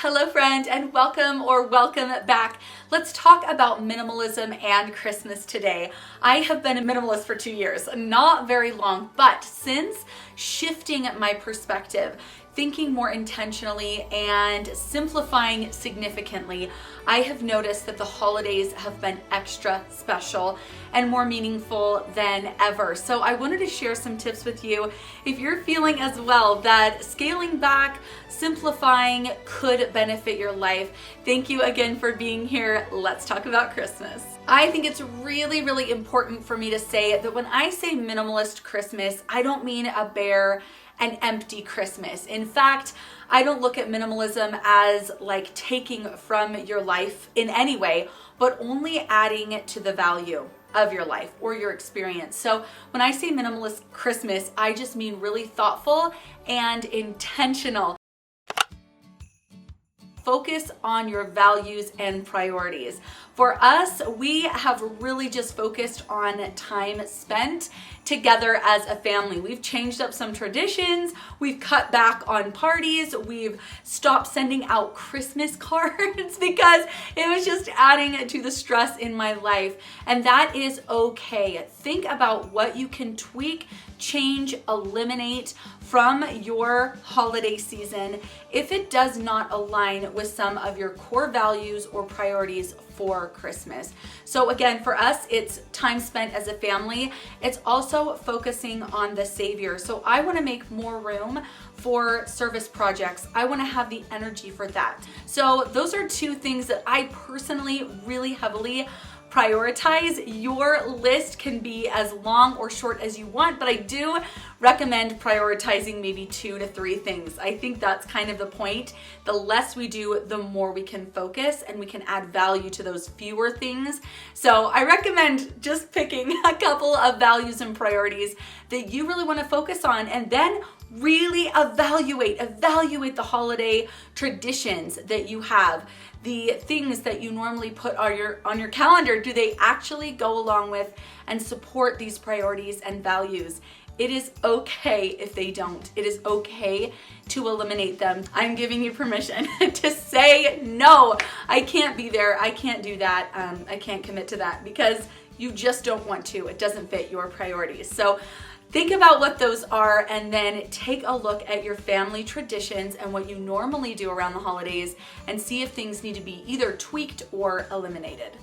Hello friend, and welcome back. Let's talk about minimalism and Christmas today. I have been a minimalist for 2 years, not very long, but since shifting my perspective, thinking more intentionally and simplifying significantly, I have noticed that the holidays have been extra special and more meaningful than ever. So I wanted to share some tips with you if you're feeling as well that scaling back, simplifying could benefit your life. Thank you again for being here. Let's talk about Christmas. I think it's really, really important for me to say that when I say minimalist Christmas, I don't mean a bare and empty Christmas. In fact, I don't look at minimalism as like taking from your life in any way, but only adding to the value of your life or your experience. So when I say minimalist Christmas, I just mean really thoughtful and intentional. Focus on your values and priorities. For us, we have really just focused on time spent together as a family. We've changed up some traditions, we've cut back on parties, we've stopped sending out Christmas cards because it was just adding to the stress in my life, and that is okay. Think about what you can tweak, change, eliminate from your holiday season if it does not align with some of your core values or priorities for Christmas. So again, for us, it's time spent as a family. It's also focusing on the Savior. So I want to make more room for service projects. I want to have the energy for that. So those are two things that I personally really heavily prioritize. Your list can be as long or short as you want, but I do recommend prioritizing maybe 2 to 3 things. I think that's kind of the point. The less we do, the more we can focus and we can add value to those fewer things. So I recommend just picking a couple of values and priorities that you really want to focus on, and then really evaluate the holiday traditions that you have. The things that you normally put on your calendar, do they actually go along with and support these priorities and values? It is okay if they don't. It is okay to eliminate them. I'm giving you permission to say, no, I can't be there. I can't do that. I can't commit to that because you just don't want to. It doesn't fit your priorities. So think about what those are, and then take a look at your family traditions and what you normally do around the holidays and see if things need to be either tweaked or eliminated.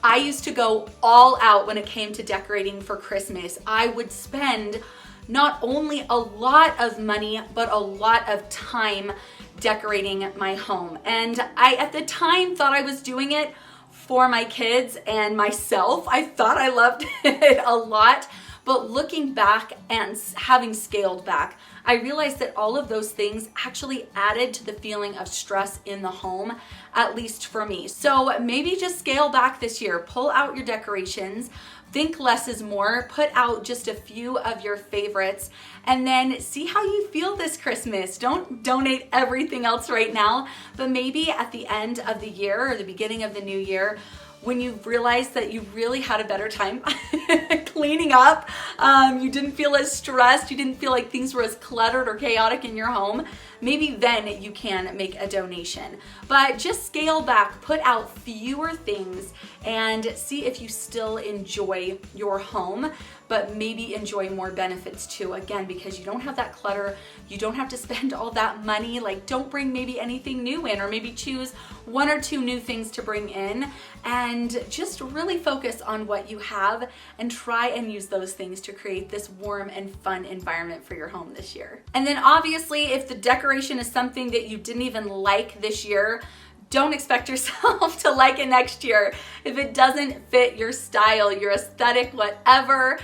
I used to go all out when it came to decorating for Christmas. I would spend not only a lot of money, but a lot of time decorating my home. And I, at the time, thought I was doing it for my kids and myself. I thought I loved it a lot, but looking back and having scaled back, I realized that all of those things actually added to the feeling of stress in the home, at least for me. So maybe just scale back this year, pull out your decorations, think less is more, put out just a few of your favorites, and then see how you feel this Christmas. Don't donate everything else right now, but maybe at the end of the year or the beginning of the new year, when you realize that you really had a better time cleaning up, you didn't feel as stressed, you didn't feel like things were as cluttered or chaotic in your home, maybe then you can make a donation. But just scale back, put out fewer things, and see if you still enjoy your home, but maybe enjoy more benefits too. Again, because you don't have that clutter, you don't have to spend all that money. Like, don't bring maybe anything new in, or maybe choose 1 or 2 new things to bring in, and just really focus on what you have and try and use those things to create this warm and fun environment for your home this year. And then obviously, if the decoration is something that you didn't even like this year, don't expect yourself to like it next year. If it doesn't fit your style, your aesthetic, whatever,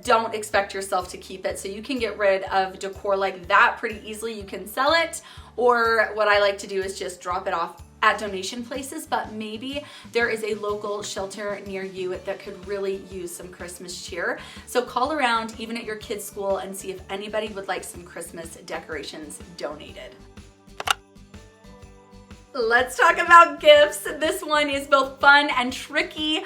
don't expect yourself to keep it. So you can get rid of decor like that pretty easily. You can sell it, or what I like to do is just drop it off at donation places, but maybe there is a local shelter near you that could really use some Christmas cheer. So call around, even at your kids' school, and see if anybody would like some Christmas decorations donated. Let's talk about gifts. This one is both fun and tricky.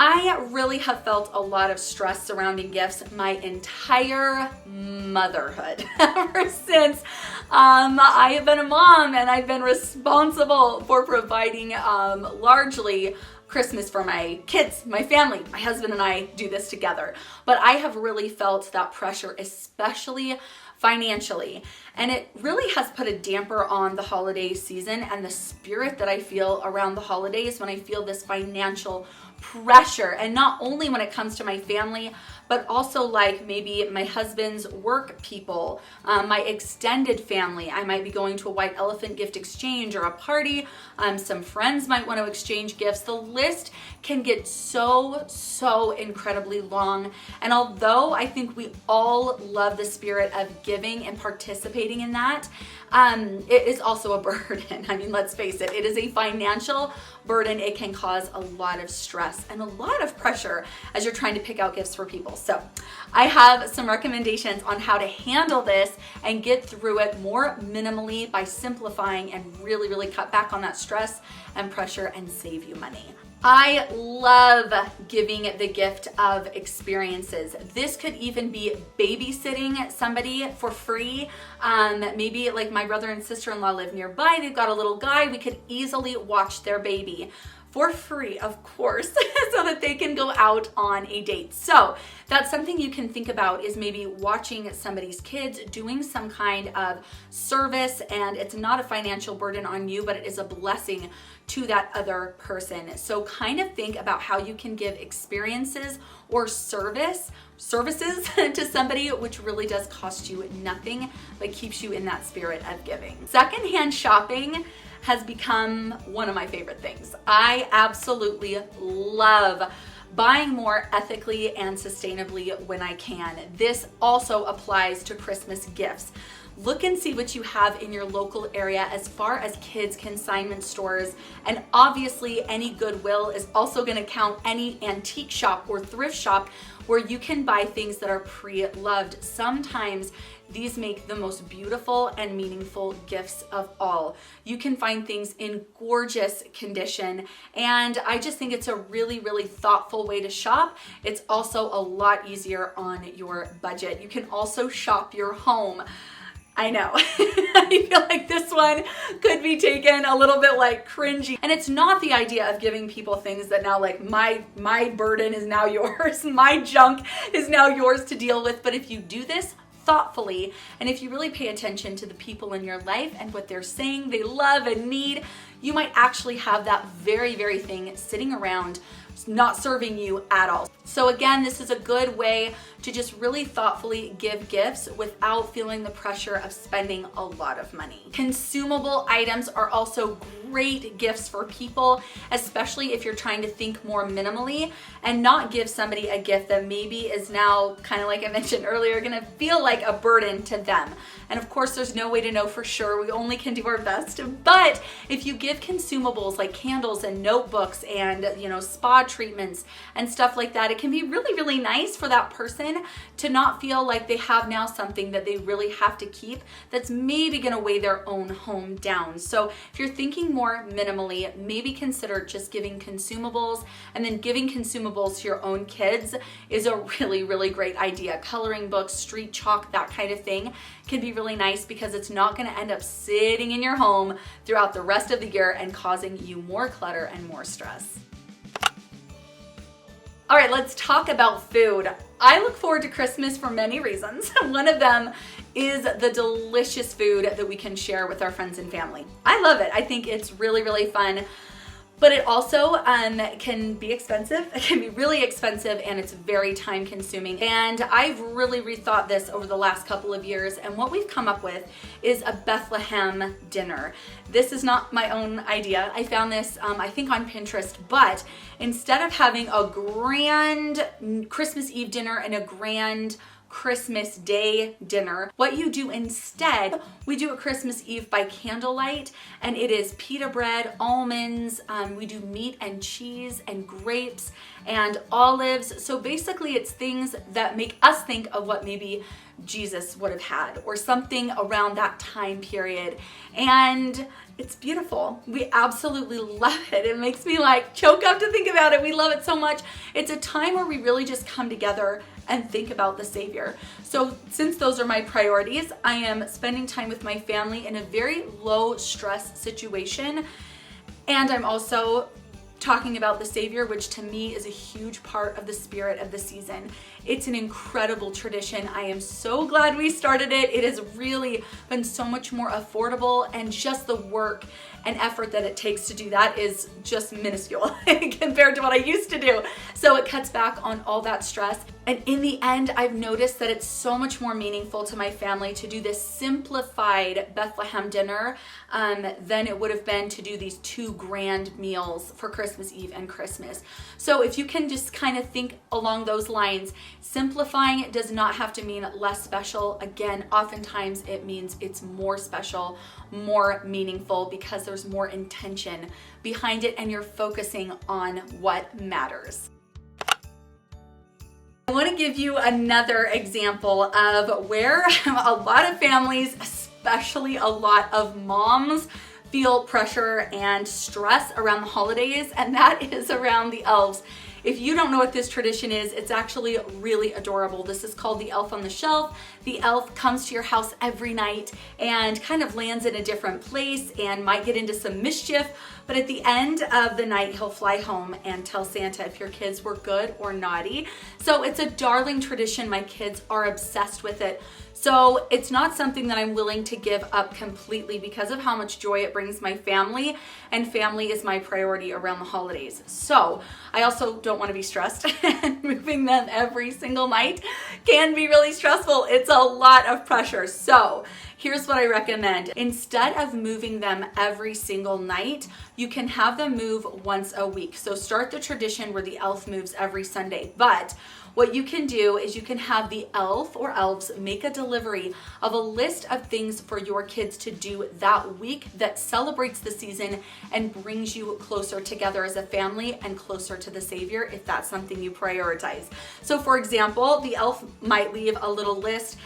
I really have felt a lot of stress surrounding gifts my entire motherhood. Ever since I have been a mom and I've been responsible for providing largely Christmas for my kids, my family. My husband and I do this together. But I have really felt that pressure, especially financially. And it really has put a damper on the holiday season and the spirit that I feel around the holidays when I feel this financial pressure. And not only when it comes to my family, but also like maybe my husband's work people, my extended family. I might be going to a white elephant gift exchange or a party. Some friends might want to exchange gifts. The list can get so incredibly long. And although I think we all love the spirit of giving and participating in that, it is also a burden. I mean, let's face it, it is a financial burden. It can cause a lot of stress and a lot of pressure as you're trying to pick out gifts for people. So I have some recommendations on how to handle this and get through it more minimally by simplifying and really cut back on that stress and pressure and save you money. I love giving the gift of experiences. This could even be babysitting somebody for free. Maybe like my brother and sister-in-law live nearby. They've got a little guy. We could easily watch their baby for free, of course, so that they can go out on a date. So that's something you can think about, is maybe watching somebody's kids doing some kind of service, and it's not a financial burden on you, but it is a blessing to that other person. So kind of think about how you can give experiences or services to somebody, which really does cost you nothing, but keeps you in that spirit of giving. Secondhand shopping has become one of my favorite things. I absolutely love buying more ethically and sustainably when I can. This also applies to Christmas gifts. Look and see what you have in your local area as far as kids' consignment stores. And obviously any Goodwill is also gonna count, any antique shop or thrift shop where you can buy things that are pre-loved. Sometimes these make the most beautiful and meaningful gifts of all. You can find things in gorgeous condition, and I just think it's a really thoughtful way to shop. It's also a lot easier on your budget. You can also shop your home. I know, I feel like this one could be taken a little bit like cringy. And it's not the idea of giving people things that now like my burden is now yours, my junk is now yours to deal with. But if you do this thoughtfully, and if you really pay attention to the people in your life and what they're saying they love and need, you might actually have that very thing sitting around not serving you at all. So again, this is a good way to just really thoughtfully give gifts without feeling the pressure of spending a lot of money. Consumable items are also great gifts for people, especially if you're trying to think more minimally and not give somebody a gift that maybe is now, kind of like I mentioned earlier, gonna feel like a burden to them. And of course, there's no way to know for sure. We only can do our best. But if you give consumables like candles and notebooks and, spa treatments and stuff like that, it can be really nice for that person to not feel like they have now something that they really have to keep that's maybe gonna weigh their own home down. So if you're thinking more minimally, maybe consider just giving consumables, and then giving consumables to your own kids is a really great idea. Coloring books, street chalk, that kind of thing can be really nice because it's not gonna end up sitting in your home throughout the rest of the year and causing you more clutter and more stress. All right, let's talk about food. I look forward to Christmas for many reasons. One of them is the delicious food that we can share with our friends and family. I love it. I think it's really fun. But it also can be expensive. It can be really expensive, and it's very time consuming. And I've really rethought this over the last couple of years, and what we've come up with is a Bethlehem dinner. This is not my own idea. I found this, I think, on Pinterest, but instead of having a grand Christmas Eve dinner and a grand Christmas Day dinner. What you do instead, we do a Christmas Eve by candlelight, and it is pita bread, almonds, we do meat and cheese and grapes and olives. So basically it's things that make us think of what maybe Jesus would have had or something around that time period. And it's beautiful. We absolutely love it. It makes me like choke up to think about it. We love it so much. It's a time where we really just come together and think about the Savior. So since those are my priorities, I am spending time with my family in a very low stress situation. And I'm also talking about the Savior, which to me is a huge part of the spirit of the season. It's an incredible tradition. I am so glad we started it. It has really been so much more affordable, and just the work and effort that it takes to do that is just minuscule compared to what I used to do. So it cuts back on all that stress. And in the end, I've noticed that it's so much more meaningful to my family to do this simplified Bethlehem dinner than it would have been to do these two grand meals for Christmas Eve and Christmas. So if you can just kind of think along those lines, simplifying does not have to mean less special. Again, oftentimes it means it's more special, more meaningful, because there's more intention behind it and you're focusing on what matters. I want to give you another example of where a lot of families, especially a lot of moms, feel pressure and stress around the holidays, and that is around the elves. If you don't know what this tradition is, it's actually really adorable. This is called the Elf on the Shelf. The elf comes to your house every night and kind of lands in a different place and might get into some mischief, but at the end of the night, he'll fly home and tell Santa if your kids were good or naughty. So it's a darling tradition. My kids are obsessed with it. So it's not something that I'm willing to give up completely because of how much joy it brings my family, and family is my priority around the holidays. So I also don't want to be stressed, and moving them every single night can be really stressful. It's a lot of pressure. So here's what I recommend. Instead of moving them every single night, you can have them move once a week. So start the tradition where the elf moves every Sunday. But what you can do is you can have the elf or elves make a delivery of a list of things for your kids to do that week that celebrates the season and brings you closer together as a family and closer to the Savior, if that's something you prioritize. So for example, the elf might leave a little list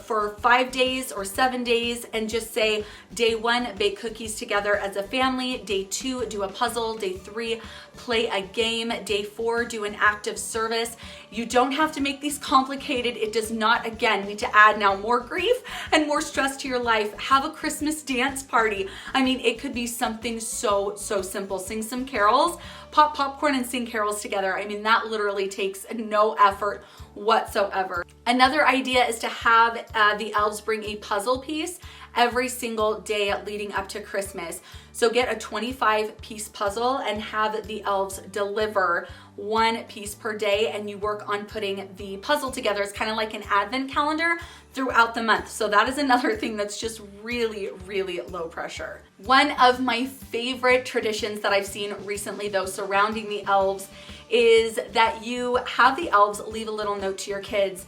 for 5 days or 7 days and just say, day 1, bake cookies together as a family. Day 2, do a puzzle. Day 3, play a game. Day 4, do an act of service. You don't have to make these complicated. It does not, again, need to add now more grief and more stress to your life. Have a Christmas dance party. I mean, it could be something so simple. Sing some carols, pop popcorn and sing carols together. I mean, that literally takes no effort whatsoever. Another idea is to have the elves bring a puzzle piece every single day leading up to Christmas. So get a 25-piece puzzle and have the elves deliver 1 piece per day, and you work on putting the puzzle together. It's kind of like an advent calendar throughout the month. So that is another thing that's just really low pressure. One of my favorite traditions that I've seen recently, though, surrounding the elves is that you have the elves leave a little note to your kids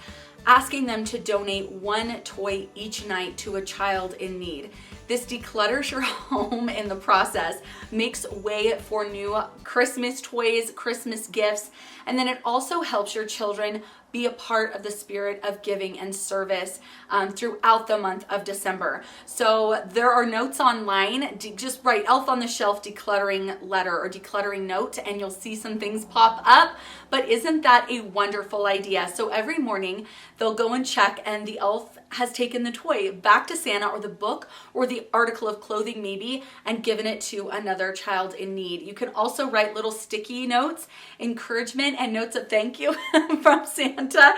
asking them to donate 1 toy each night to a child in need. This declutters your home in the process, makes way for new Christmas toys, Christmas gifts, and then it also helps your children be a part of the spirit of giving and service throughout the month of December. So there are notes online. Just write Elf on the Shelf decluttering letter or decluttering note and you'll see some things pop up. But isn't that a wonderful idea? So every morning they'll go and check, and the elf has taken the toy back to Santa, or the book or the article of clothing maybe, and given it to another child in need. You can also write little sticky notes, encouragement and notes of thank you from Santa.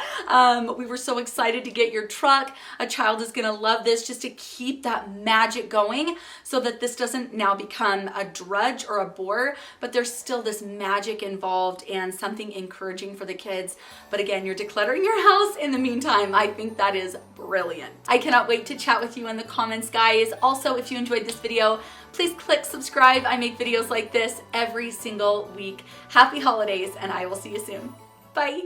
We were so excited to get your truck. A child is gonna love this, just to keep that magic going so that this doesn't now become a drudge or a bore, but there's still this magic involved and something encouraging for the kids. But again, you're decluttering your house in the meantime. I think that is brilliant. I cannot wait to chat with you in the comments, guys. Also, if you enjoyed this video, please click subscribe. I make videos like this every single week. Happy holidays, and I will see you soon. Bye.